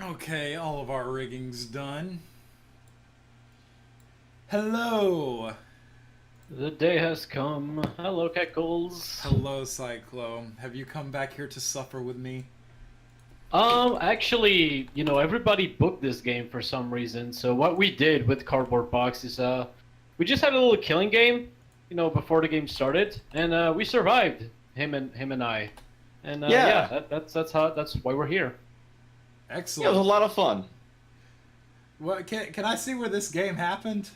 Okay, all of our rigging's done. Hello! The day has come. Hello, Keckles. Hello, Cyclo. Have you come back here to suffer with me? Actually, everybody booked this game for some reason. So what we did with Cardboard Box is, we just had a little killing game, before the game started, and we survived. Him and I, and Yeah. that's why we're here. Yeah, it was a Excellent. lot of fun. What, can I see where this game happened?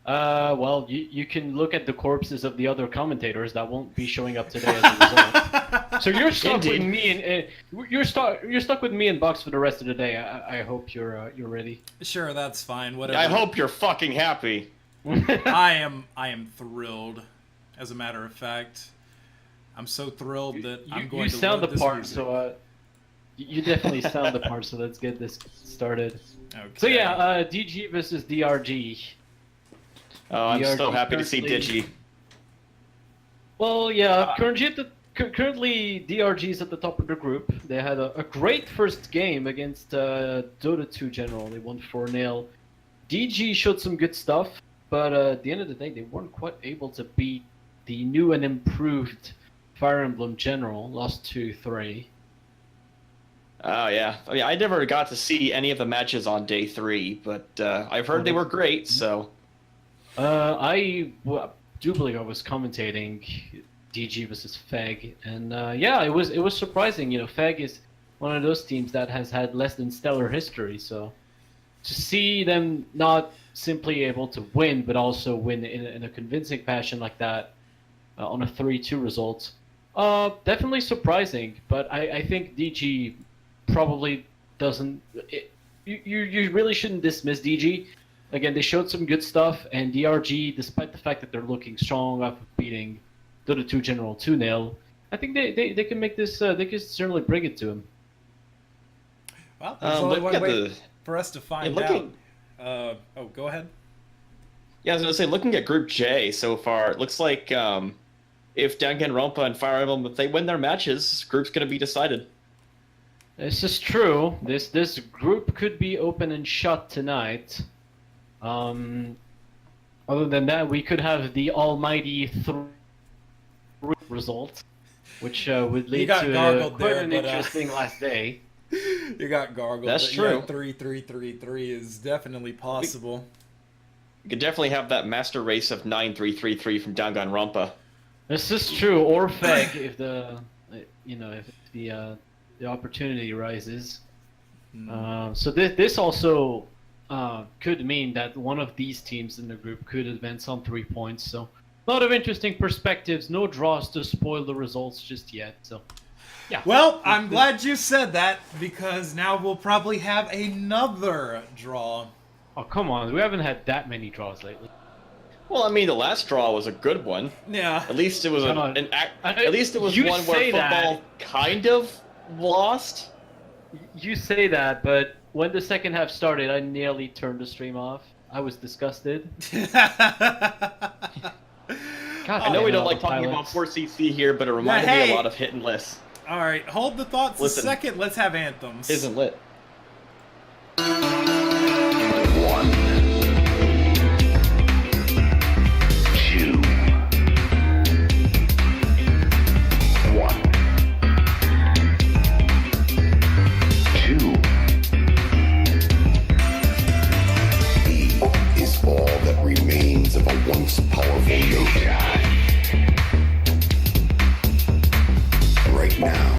Well, you can look at the corpses of the other commentators that won't be showing up today as a result. So you're stuck with Indeed. me, and you're stuck with me and Box for the rest of the day. I hope you're ready. Sure, that's fine. Whatever. I hope you're fucking happy. I am thrilled. As a matter of fact, I'm so thrilled that I'm going you to sound load the this part, music. so you definitely sound the part. So let's get this started. Okay. So yeah, DG versus DRG. Oh, I'm so DRG happy to see currently- Digi. Well, yeah, currently DRG is at the top of the group. They had a great first game against Dota 2 General. They won 4-0. DG showed some good stuff, but at the end of the day, they weren't quite able to beat the new and improved Fire Emblem General. Lost 2-3. Oh yeah. I mean, I never got to see any of the matches on day 3, but I've heard they were great. So I do believe I was commentating DG versus Feg, and yeah, it was surprising. Feg is one of those teams that has had less than stellar history, so to see them not simply able to win, but also win in a convincing fashion like that on a 3-2 result, definitely surprising. But I think DG probably doesn't. You really shouldn't dismiss DG. Again, they showed some good stuff, and DRG, despite the fact that they're looking strong after beating Dota 2 General 2-0, I think they can make this. They can certainly bring it to him. Well, there's only looking one at way the for us to find yeah, out. looking- Oh, go ahead. yeah, I was gonna say, looking at Group J so far, it looks like if Danganronpa and Fire Emblem, if they win their matches, group's gonna be decided. This is true. This group could be open and shut tonight. Other than that, we could have the almighty 3 result, which would lead got to gargled quite there, an but, interesting last day. You got gargled. That's but true. Yeah, 3-3-3-3 is definitely possible. You could definitely have that master race of 9-3-3-3 from Danganronpa. This is true, or Feg if the opportunity arises. So this also could mean that one of these teams in the group could advance on 3 points. So a lot of interesting perspectives. No draws to spoil the results just yet. So yeah. Well, I'm glad you said that because now we'll probably have another draw. Oh come on, we haven't had that many draws lately. Well, I mean, the last draw was a good one. Yeah. At least it was Come on. at least it was You one where say that. football kind of lost. You say that, but when the second half started, I nearly turned the stream off. I was disgusted. God, I know we don't damn, like talking about 4CC here, but it reminded me hey. a lot of Hit and List. All right, hold the thoughts Listen. a second. Let's have anthems. Isn't lit. One, two, one, two. E is all that remains of a once powerful note. Right now.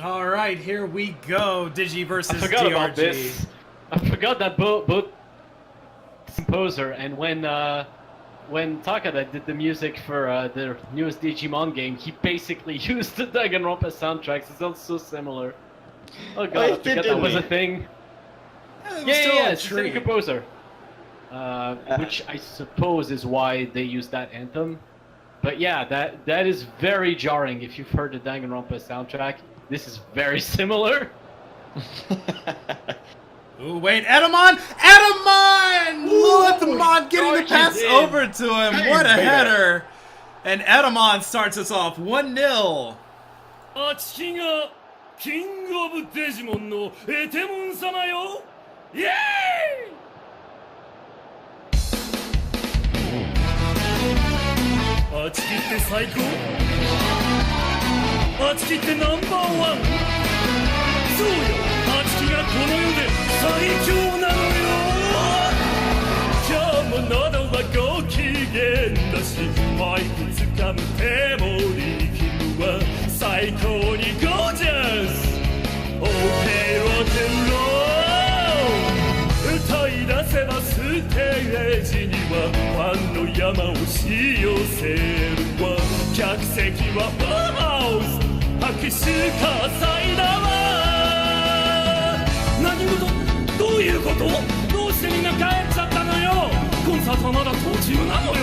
All right, here we go. Digi versus I forgot DRG. about this. I forgot that both composer and when Takada did the music for their newest Digimon game, he basically used the Danganronpa soundtracks. It sounds so similar. Oh god, I forgot that was a thing. Yeah, it's the same composer. Which I suppose is why they use that anthem. But yeah, that is very jarring if you've heard the Danganronpa soundtrack. This is very similar. Ooh, wait, Edamon! Edamon! Lilithmon getting the pass over to him. Hey, what a baby. header! And Edamon starts us off 1-0. あちきがキングオブデジモンのエテモン様よイエーイあちきって最高あちきってナンバーワンそうよあちきがこの世で最強なのよ今日も喉はご機嫌だしマイク掴む手も力むわ最高にゴージャス OK ロケンロール歌い出せばステージにはファンの山を押し寄せるわ客席はワウス拍手喝采だわ何事どういうことどうしてみんな帰っちゃったのよコンサートはまだ途中なのよ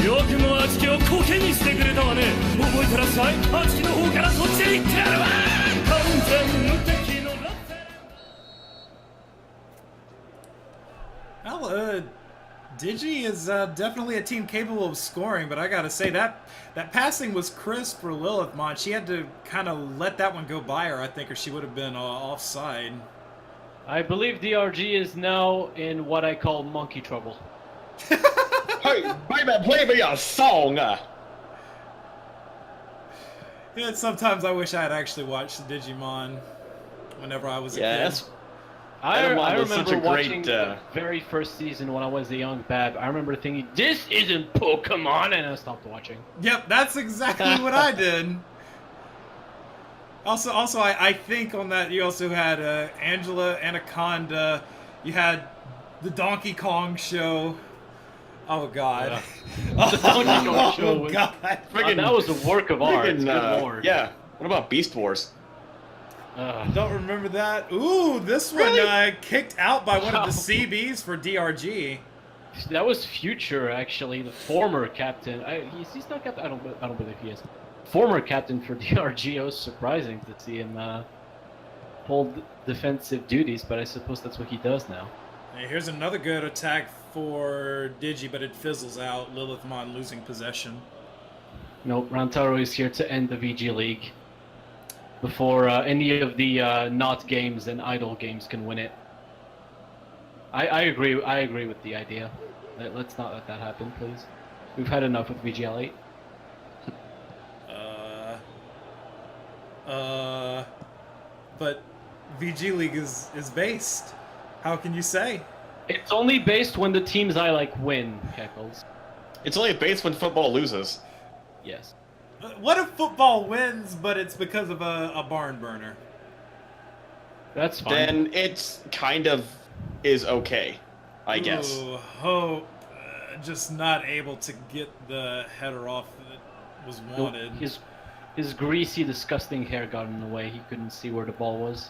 よくもあちきをコケにしてくれたわね覚えてらっしゃいあちきの方からそっちへ行ってやるわ完全無敵のラッセ Well, Digi is definitely a team capable of scoring, but I gotta say that passing was crisp for Lilithmon. She had to kind of let that one go by her, I think, or she would have been offside. I believe DRG is now in what I call monkey trouble. Hey, baby, play me a song. Yeah, sometimes I wish I had actually watched Digimon whenever I was a kid. I Danganronpa was remember such a great, watching the very first season when I was a young bab. I remember thinking, this isn't Pokemon, and I stopped watching. Yep, that's exactly what I did. Also, I think on that you also had Angela Anaconda. You had the Donkey Kong show. Oh God. Yeah. The Donkey Kong show was, God. that was a work of art. Good lord. Yeah. What about Beast Wars? Don't remember that. Ooh, this one kicked out by one of the CBs for DRG. That was Future, actually, the former captain. He's not captain. I don't believe he is. Former captain for DRG. It was surprising to see him hold defensive duties, but I suppose that's what he does now. Hey, here's another good attack for Digi, but it fizzles out. Lilithmon losing possession. Nope, Rantaro is here to end the VG League before any of the not games and idle games can win it. I agree with the idea. Let's not let that happen, please. We've had enough with VGL 8. But VG League is based. How can you say? It's only based when the teams I like win, Keckles. It's only based when football loses. Yes. What if football wins, but it's because of a barn burner? That's fine. Then it's kind of is okay, I guess. Ooh, Hope just not able to get the header off that was wanted. His greasy, disgusting hair got in the way. He couldn't see where the ball was.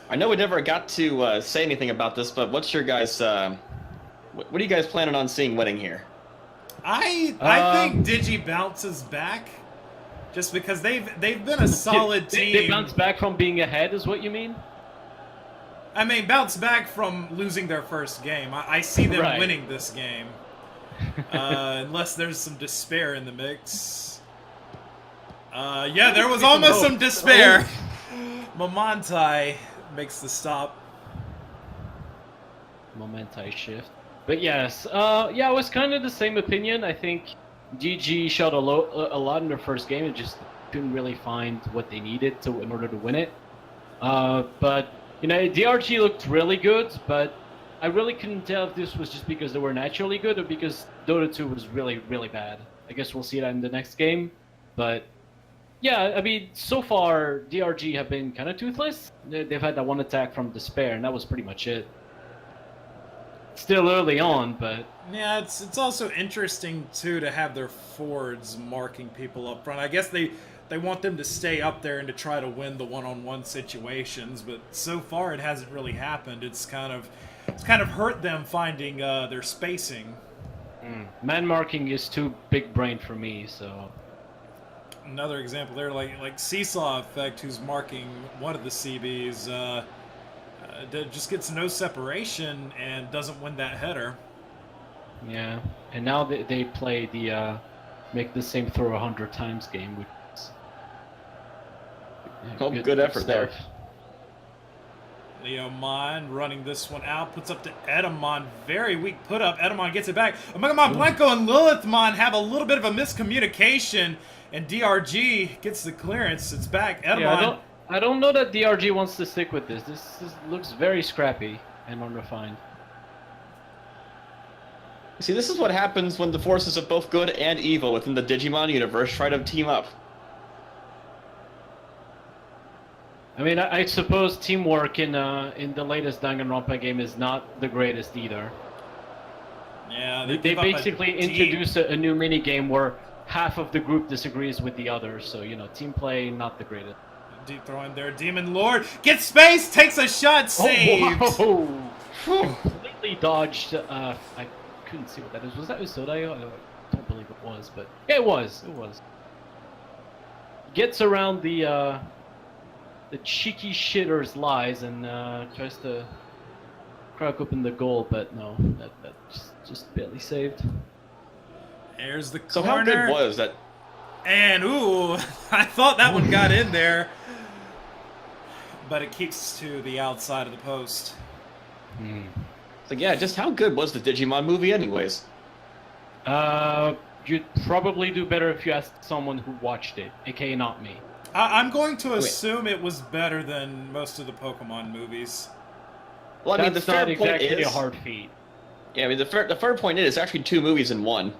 I know we never got to say anything about this, but what's your guys? What are you guys planning on seeing winning here? I think Digi bounces back, just because they've been a solid team. They bounce back from being ahead, is what you mean? I mean, bounce back from losing their first game. I see them winning this game, unless there's some despair in the mix. Yeah, there was almost some despair. Momantai makes the stop. Momentai shift. But yes, yeah, it was kind of the same opinion. I think DG shot a lot in their first game and just couldn't really find what they needed in order to win it. But, you know, DRG looked really good, but I really couldn't tell if this was just because they were naturally good or because Dota 2 was really, really bad. I guess we'll see that in the next game, but Yeah, I mean, so far DRG have been kind of toothless. They've had that one attack from Despair, and that was pretty much it. Still early on, but Yeah, it's also interesting too to have their forwards marking people up front. I guess they want them to stay up there and to try to win the one-on-one situations, but so far it hasn't really happened. It's kind of hurt them finding their spacing. man marking is too big brain for me. So Another example there, like Seesaw Effect, who's marking one of the CBs, just gets no separation and doesn't win that header. yeah, and now they play the make the same throw 100 times game, which is Good effort there. stuff. Leomon running this one out, puts up to Edamon. Very weak put up. Edamon gets it back. Omegamon Blanco and Lilithmon have a little bit of a miscommunication, and DRG gets the clearance. It's back. Edamon. Yeah, I don't know that DRG wants to stick with this. This looks very scrappy and unrefined. See, this is what happens when the forces of both good and evil within the Digimon universe try to team up. I mean, I suppose teamwork in the latest Danganronpa game is not the greatest either. Yeah, They give up a basically deep- introduce a new mini game where half of the group disagrees with the other, so team play not the greatest. Deep throw in there. Demon Lord gets space, takes a shot, saved. Oh, whoa. Completely dodged. I couldn't see what that is. Was that Usodai? I don't believe it was, but yeah, it was. It was. Gets around the cheeky shitter's lies and tries to crack open the goal, but no, that just barely saved. There's the So corner. how good was that? And ooh, I thought that one got in there, but it keeps to the outside of the post. So yeah, just how good was the Digimon movie anyways? You'd probably do better if you asked someone who watched it, aka not me. I'm going to assume it was better than most of the Pokemon movies. Well, I mean, the That's not fair point exactly is... a hard feat. Yeah, I mean, the fair point is it's actually 2 movies in one.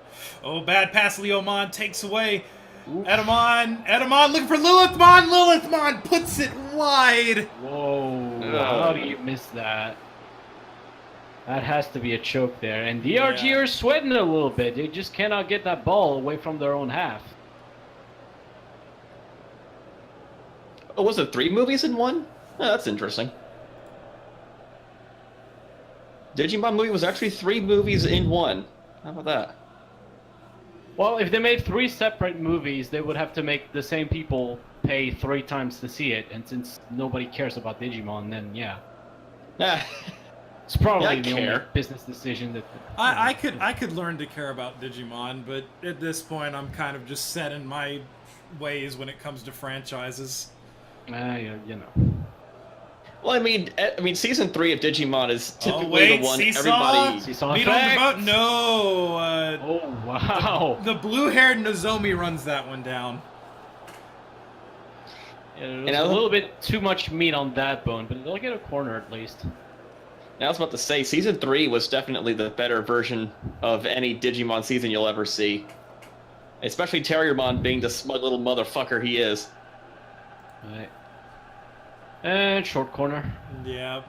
Oh, bad pass. Leomon takes away. Edamon looking for Lilithmon. Lilithmon puts it wide. Whoa, how do you miss that? That has to be a choke there. And DRG Yeah. are sweating a little bit. They just cannot get that ball away from their own half. Oh, was it 3 movies in one? Oh, that's interesting. Digimon movie was actually 3 movies in one. How about that? Well, if they made 3 separate movies, they would have to make the same people pay 3 times to see it. And since nobody cares about Digimon, then yeah. Ah, It's probably Yeah, I the only care. business decision that... I could learn to care about Digimon, but at this point, I'm kind of just set in my ways when it comes to franchises. well, I mean, season 3 of Digimon is typically Oh, wait, the one Seesaw? everybody. Seesaw Beat on the effect. boat? No. Oh, wow. The blue-haired Nozomi runs that one down. Yeah, there's And I a love- little bit too much meat on that bone, but they'll get a corner at least. I was about to say, season 3 was definitely the better version of any Digimon season you'll ever see. Especially Terriermon being the smug little motherfucker he is. Alright. And short corner. Yeah.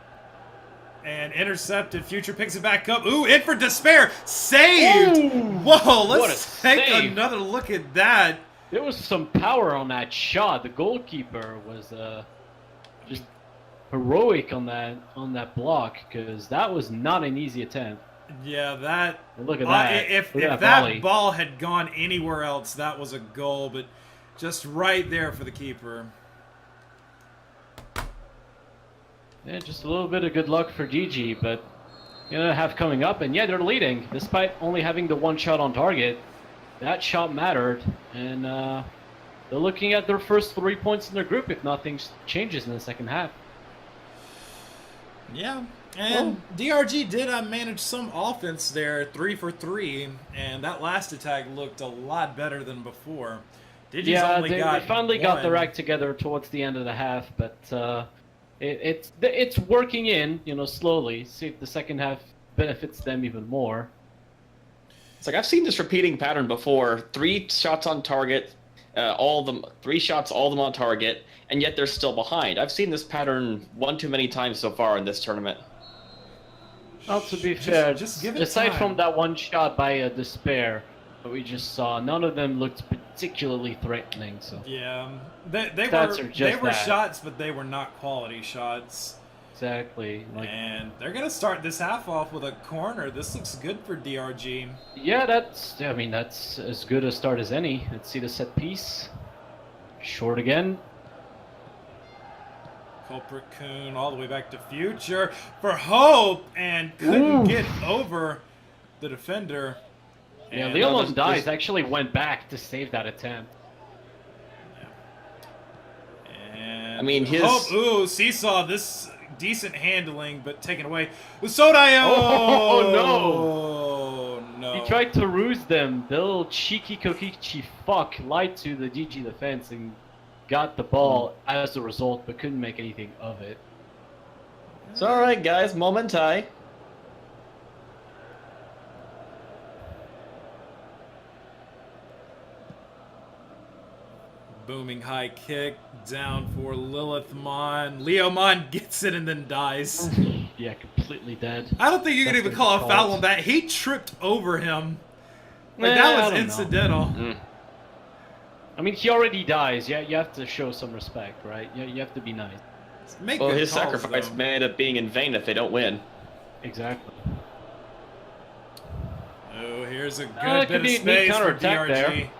And intercepted. Future picks it back up. Ooh, in for Despair. Saved! Ooh, Whoa, what let's a take save. another look at that. There was some power on that shot. The goalkeeper was just heroic on that block, because that was not an easy attempt. Yeah, that... Look at that. If Look at that volley. ball had gone anywhere else, that was a goal, but just right there for the keeper. Yeah, just a little bit of good luck for Digi, but have coming up, and yeah, they're leading despite only having the 1 shot on target. That shot mattered, and they're looking at their first 3 points in their group if nothing changes in the second half. Yeah, and DRG did manage some offense there, 3 for 3, and that last attack looked a lot better than before. Digi's Yeah, only they got finally got their one. act together towards the end of the half, but it's working in, slowly. See if the second half benefits them even more. It's like, I've seen this repeating pattern before. 3 shots on target, all the 3 shots, all of them on target, and yet they're still behind. I've seen this pattern one too many times so far in this tournament. Well, to be fair, just give it aside time. from that one shot by Despair that we just saw, none of them looked particularly threatening. So Yeah, they Stats were that. shots, but they were not quality shots. exactly, like And they're gonna start this half off with a corner. This looks good for DRG. yeah, that's as good a start as any. Let's see the set piece. Short again. Culprit Coon all the way back to Future for Hope and couldn't Ooh. get over the defender. Yeah, And Leon there's- Dice actually went back to save that attempt. And I mean, his- Hope, ooh, Seesaw, this decent handling, but taken away with Sodayo. Oh, no! He tried to ruse them. The little cheeky Kokichi fuck lied to the DG defense and got the ball as a result, but couldn't make anything of it. It's alright, guys. Momentai. Booming high kick down for Lilithmon. Leomon gets it and then dies. Yeah, completely dead. I don't think you can even Definitely call a foul called. on that. He tripped over him. Like, Nah, that I was don't know. incidental. I mean, he already dies. Yeah, you have to show some respect, right? You have to be nice. Make Well, good his calls, sacrifice though. may end up being in vain if they don't win. Exactly. Oh, here's a good it bit could of be a neat space for counterattack DRG. there.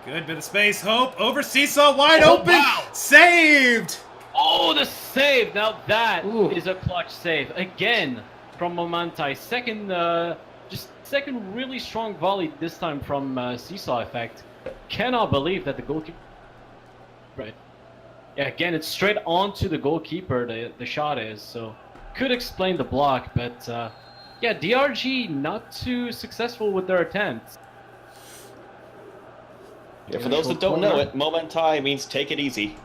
Good bit of space. Hope over Seesaw, wide Oh, open. wow. Saved. Oh, the save! Now that is Ooh. a clutch save again from Momentai. Second really strong volley this time from Seesaw Effect. Cannot believe that the goalkeeper. Right. Yeah, again, it's straight onto the goalkeeper. The shot is so could explain the block, but yeah, DRG not too successful with their attempts. Yeah, for those that don't know it, Momentai means take it easy.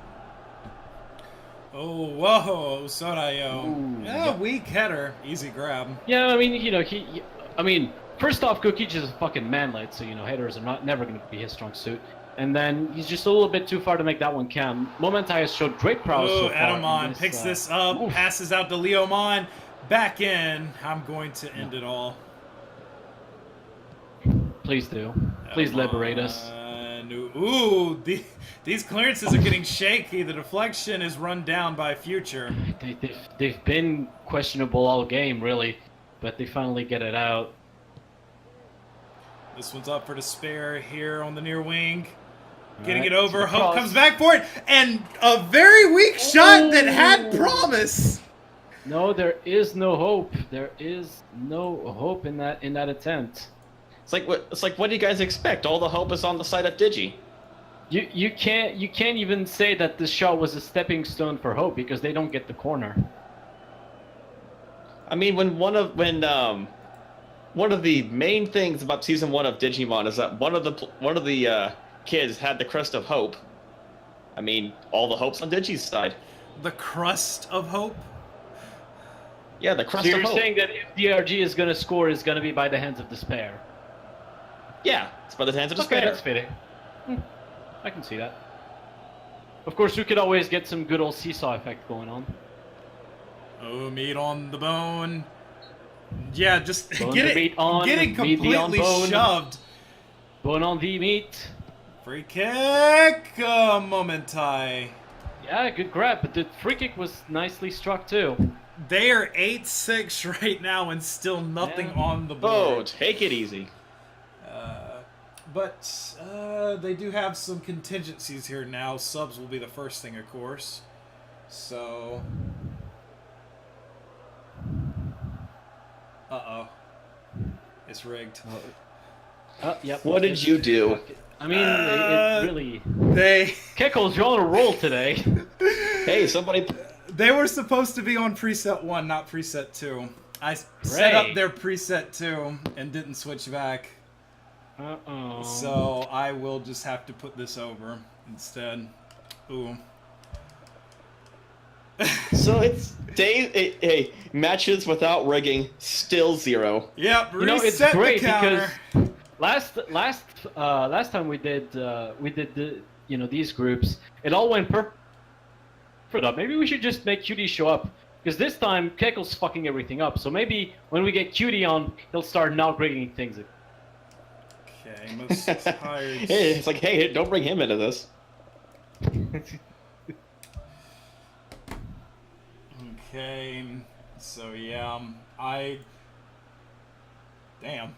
Oh, whoa, Sodayo. Ooh, Yeah, yeah. weak header. Easy grab. Yeah, I mean, I mean, first off, Kokichi is a fucking manlet, so headers are never going to be his strong suit. And then he's just a little bit too far to make that one count. Momentai has showed great prowess Oh, so far. in Adamon picks this up, oof. passes out to Leomon. Back in. I'm going to end it all. Please do. Please liberate us. Ooh, these clearances are getting shaky. The deflection is run down by Future. They've been questionable all game, really, but they finally get it out. This one's up for Despair here on the near wing. Getting Alright, it over. to the Hope cross. comes back for it. And a very weak shot that had promise. No, there is no hope. There is no hope in that attempt. It's like what do you guys expect? All the hope is on the side of Digi. You can't even say that this shot was a stepping stone for hope because they don't get the corner. I mean, one of the main things about season 1 of Digimon is that one of the kids had the crest of hope. I mean, all the hope's on Digi's side. The crust of hope. Yeah, the crest So of you're hope. saying that if DRG is going to score, it's going to be by the hands of despair. Yeah, it's by the hands of Okay, despair. that's fitting. I can see that. Of course, we could always get some good old seesaw effect going on. Oh, meat on the bone. Yeah, just Bone get the it. meat on, Get it meat the on completely bone. shoved. Bone on the meat. Free kick. Momentai. Yeah, good grab, but the free kick was nicely struck too. They are 8-6 right now and still nothing Yeah. on the Oh, board. take it easy. But they do have some contingencies here now. Subs will be the first thing, of course. So... Uh-oh. It's rigged. Yep. What did you do? I mean, it really... They... Keckles, you're on a roll today. Hey, somebody. They were supposed to be on preset 1, not preset 2. I set up Great. their preset 2 and didn't switch back. Uh-oh. So I will just have to put this over instead. Ooh. So it's matches without rigging, still 0. Yep, You know, it's reset great the counter. because Last time we did the these groups, it all went perfect. Maybe we should just make Cutie show up, because this time Keiko's fucking everything up. So maybe when we get Cutie on, he'll start not breaking things. Okay, most tired. Hey, it's like, hey, don't bring him into this. Okay, so yeah, damn.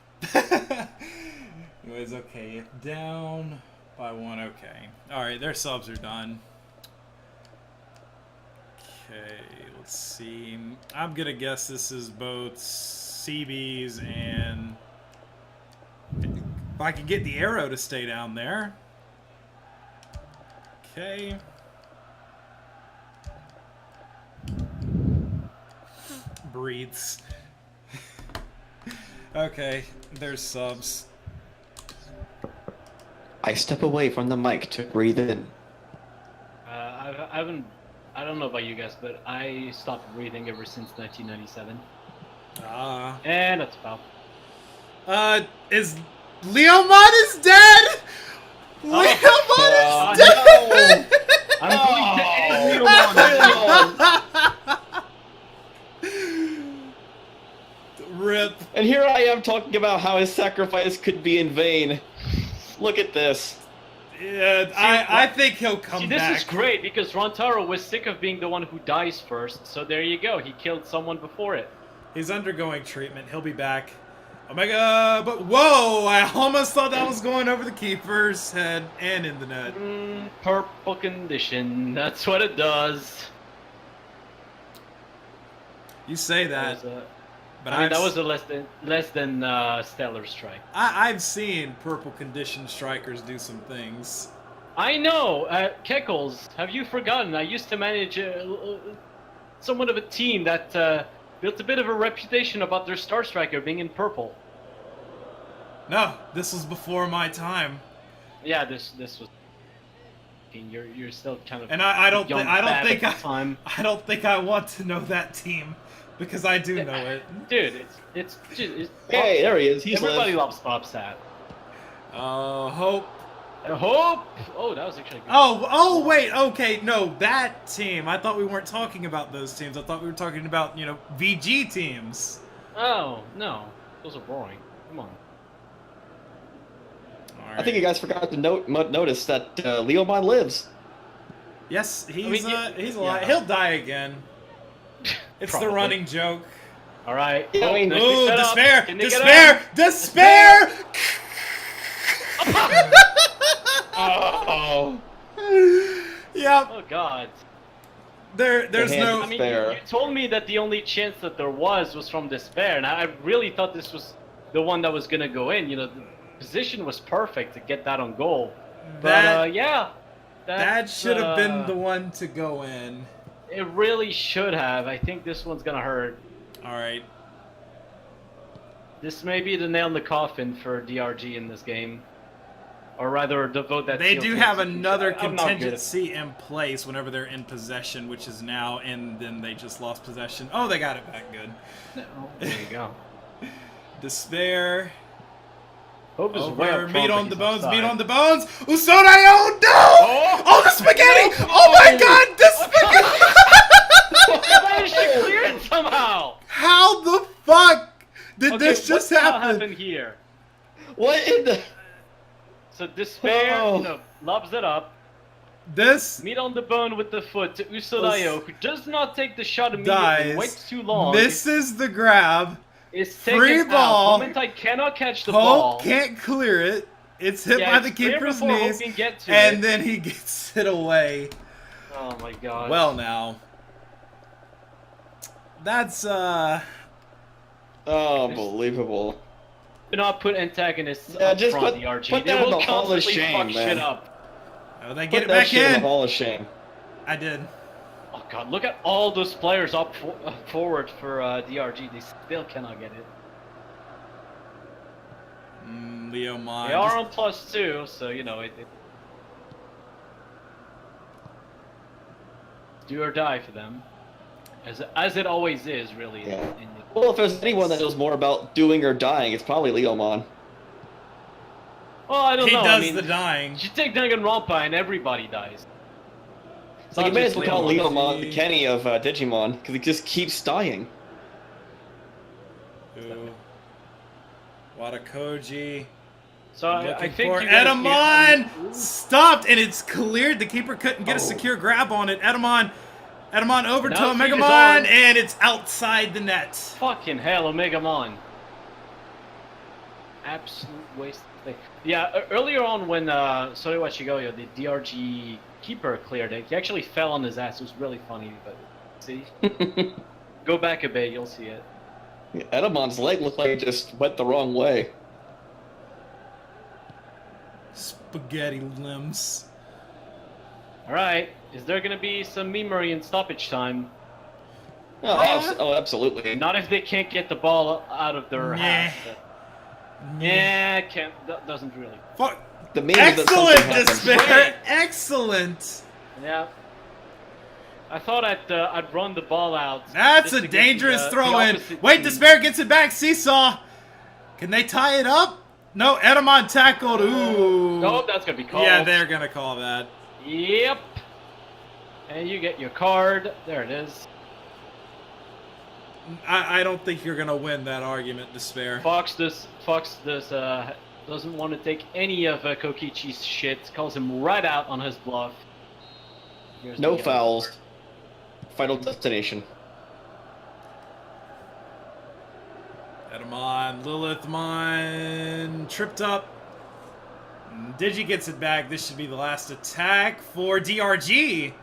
Anyways, okay, down by 1, okay. Alright, their subs are done. Okay, let's see. I'm gonna guess this is both CBs and... If I can get the arrow to stay down there. Okay. Breathes. Okay, there's subs. I step away from the mic to breathe in. I don't know about you guys, but I stopped breathing ever since 1997. And that's about. Is Leomon is dead? Leomon is dead. No. I'm going to end Leomon. Rip. And here I am talking about how his sacrifice could be in vain. Look at this. Yeah, I think he'll come This back. is great because Rontaro was sick of being the one who dies first. So there you go. He killed someone before it. He's undergoing treatment. He'll be back. Oh my god, but whoa! I almost thought that was going over the keeper's head and in the net. Purple condition. That's what it does. You say that, but I mean, that was a less than stellar strike. I've seen purple condition strikers do some things. I know, Keckles. Have you forgotten? I used to manage somewhat of a team that built a bit of a reputation about their star striker being in purple. No, this was before my time. Yeah, this was. You're still kind of. And I don't think I don't think I want to know that team because I do know it. Dude, it's Hey, there he is. He's everybody live. loves Bobsat. Hope. Hope. Oh, that was actually good. Oh, wait. Okay, no, that team. I thought we weren't talking about those teams. I thought we were talking about, VG teams. Oh no, those are boring. Come on. All I think you guys forgot to notice that Leomon lives. Yes, he's I mean, he's alive. yeah. He'll die again. It's the Probably. running joke. All right. Yeah, I mean- Nicely Ooh, set up. despair! Can they get Despair! up? Despair! Oh. Yep. Oh God. There's hand no. of I mean, Despair. you told me that the only chance that there was from despair, and I really thought this was the one that was gonna go in. The position was perfect to get that on goal. But That- yeah, That should have been the one to go in. It really should have. I think this one's gonna hurt. All right. This may be the nail in the coffin for DRG in this game, or rather, the vote that They seals do the have execution. another I'm not good at- contingency in place whenever they're in possession, which is now, and then they just lost possession. Oh, they got it back good. No, there you go. Despair. Hope is way Over. up front, Meat but on he's the bones. offside. Meat on the bones. Usonayo, no! Oh, the spaghetti! Oh my God, the spaghetti! I managed to clear it somehow. How the fuck did Okay, this just what happen? happened here? What in the? So despair, Oh. lobs it up. This Meat on the bone with the foot to Usodayo, who does not take the shot immediately, dies. waits too long. misses the grab. Is taken free out. ball. Momentite cannot catch the ball. Hope can't clear it. It's hit Yeah, by it's the clear keeper's before Hope knees, can get to and it. then he gets it away. Oh my God. Well, now that's Unbelievable. Do not put antagonists Yeah, up just front, put- DRG. put They that in will the Hall of constantly Shame, fuck man. shit up. oh, they Put get it that back shit in the in. Hall of Shame. I did. Oh God, look at all those players up forward for DRG. They still cannot get it. Leo Mon. They are on +2, so it do or die for them, as it always is, really. Yeah. Well, if there's anyone that knows more about doing or dying, it's probably Leomon. Well, I don't He know. does I mean, the dying. you take Danganronpa and everybody dies. So you may as well call Leomon. Leomon the Kenny of Digimon, because he just keeps dying. Ooh. Watakoji. So I Looking think for you guys Edamon! Stopped, and it's cleared. The keeper couldn't get a secure grab on it. Edamon over to Now Feed is Omegamon, on. and it's outside the net. Fucking hell, Omegamon. Absolute waste of thing. Yeah, earlier on when Soriwa Shigoyo, the DRG keeper, cleared it, he actually fell on his ass. It was really funny, but see? Go back a bit, you'll see it. Yeah, Edamon's leg looked like it just went the wrong way. Spaghetti limbs. Alright, is there gonna be some memory in stoppage time? Oh, absolutely. Not if they can't get the ball out of their half. Yeah, can't. Doesn't really. Fuck. The meme is that something Excellent, happens. Despair! Excellent! Yeah. I thought I'd run the ball out. That's just a to get dangerous the throw-in. opposite Wait, team. Despair gets it back. Seesaw. Can they tie it up? No, Edamon tackled. Ooh. Nope, that's gonna be called. Yeah, they're gonna call that. Yep. And you get your card. There it is. I don't think you're gonna win that argument, Despair. Fox doesn't want to take any of Kokichi's shit. Calls him right out on his bluff. Here's No the fouls. Final destination. Edamon, Lilithmon, tripped up. Digi gets it back. This should be the last attack for DRG.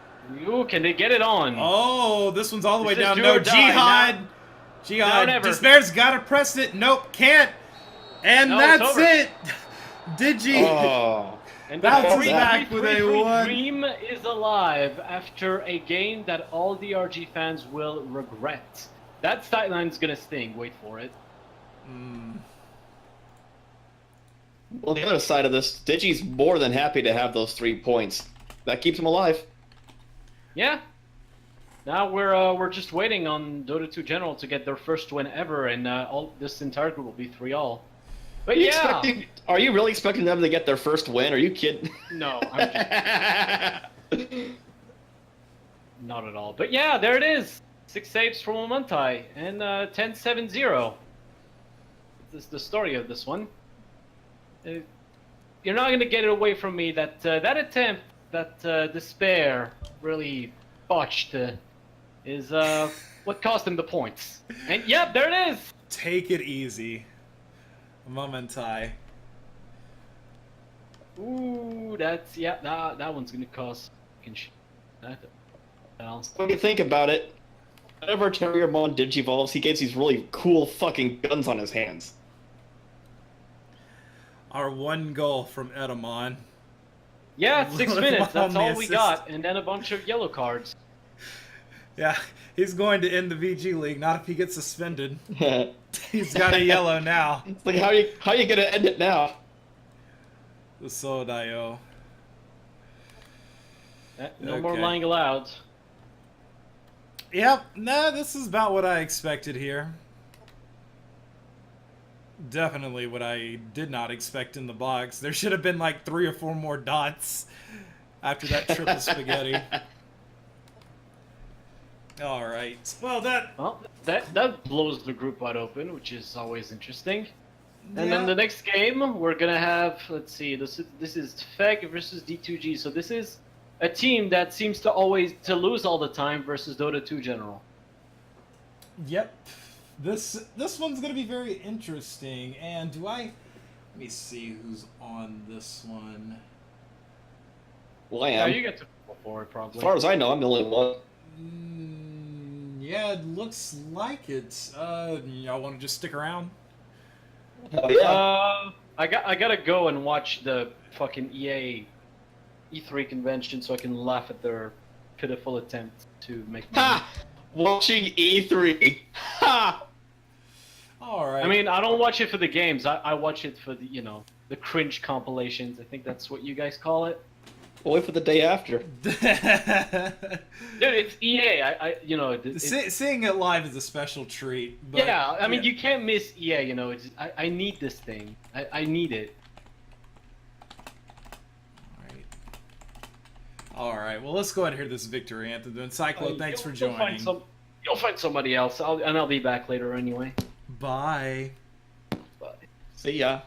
Ooh, can they get it on? Oh, this one's all the way This is down. do No, or die. Jihad. Now Jihad. never. Despair's gotta press it. Nope, can't. And No, that's it's over. it. Digi. Oh. And Bounces the back with a 3-3 one. dream is alive after a game that all DRG fans will regret. That stat line's gonna sting. Wait for it. Well, the other side of this, Digi's more than happy to have those 3 points. That keeps him alive. Yeah. Now we're just waiting on Dota 2 General to get their first win ever, and all this entire group will be 3-all. But yeah. Are you really expecting them to get their first win? Are you kidding? No, I'm just not at all. But yeah, there it is. 6 saves from Omantai and 10-7-0. This is the story of this one. You're not gonna get it away from me that that attempt that Despair really botched is what cost him the points. And yep, there it is. Take it easy. Momentai. Ooh, that's that one's gonna cost fucking shit. Well, When you think about it, whenever Terriermon digivolves, he gets these really cool fucking guns on his hands. Our one goal from Edamon. yeah, it's 6 With minutes. That's one all assist. we got, and then a bunch of yellow cards. Yeah, he's going to end the VG League, not if he gets suspended. It's He's got a yellow now. like, how are you gonna end it now? The Sodayo. No more Okay. lying allowed. Yep, nah, this is about what I expected here. Definitely what I did not expect in the box. There should have been like 3 or 4 more dots after that trip of spaghetti. Alright, well Well, that blows the group wide open, which is always interesting. And Yeah. then the next game, we're gonna have, let's see, this is FEG versus D2G. So this is a team that seems to always lose all the time versus Dota 2 General. Yep. This one's gonna be very interesting. And let me see who's on this one. Well, I Yeah, am. you get to go forward probably. As far as I know, I'm the only one. Yeah, it looks like it. Y'all want to just stick around? Oh, yeah. I gotta go and watch the fucking EA E3 convention so I can laugh at their pitiful attempt to make money. Ha! Watching E3. Ha! All right. I mean, I don't watch it for the games. I watch it for the, the cringe compilations. I think that's what you guys call it. We'll wait for the day after. Dude, it's EA. Seeing it live is a special treat. But, yeah, I mean, you can't miss EA. I need this thing. I need it. All right, well, let's go ahead and hear this victory anthem. Then Cyclo, thanks for joining. You'll find somebody else, and I'll be back later anyway. Bye. Bye. See ya.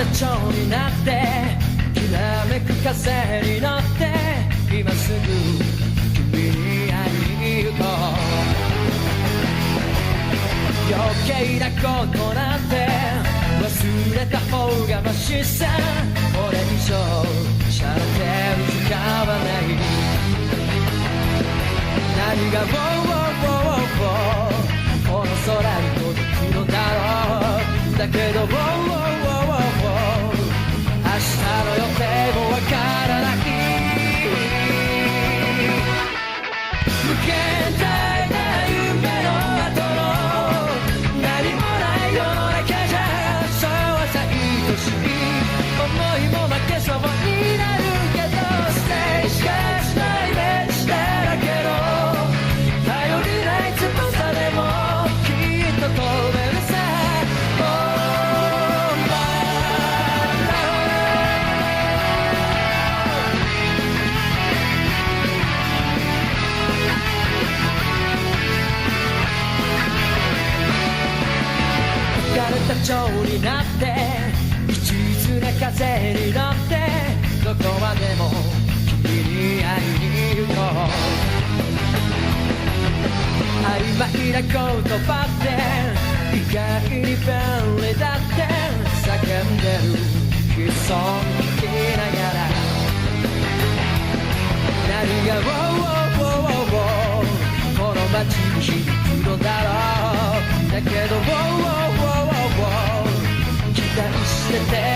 な蝶になってきらめく風に乗って今すぐ君に会いに行こう余計なことなんて忘れた方がマシさこれ以上しゃれて使わない何がこの空に届くのだろうだけど明日の予定もわからない無限大な夢の後の何もない世の中じゃそうさ愛しい思いも負けそうになるけどステージがしないイメージだらけど頼りない翼でもきっと飛べるさ蝶になって一途な風に乗ってどこまでも君に会いに行こう曖昧な言葉って意外に便利だって叫んでる悲壮に聞きながら何がこの街に響くのだろうだけど期待してて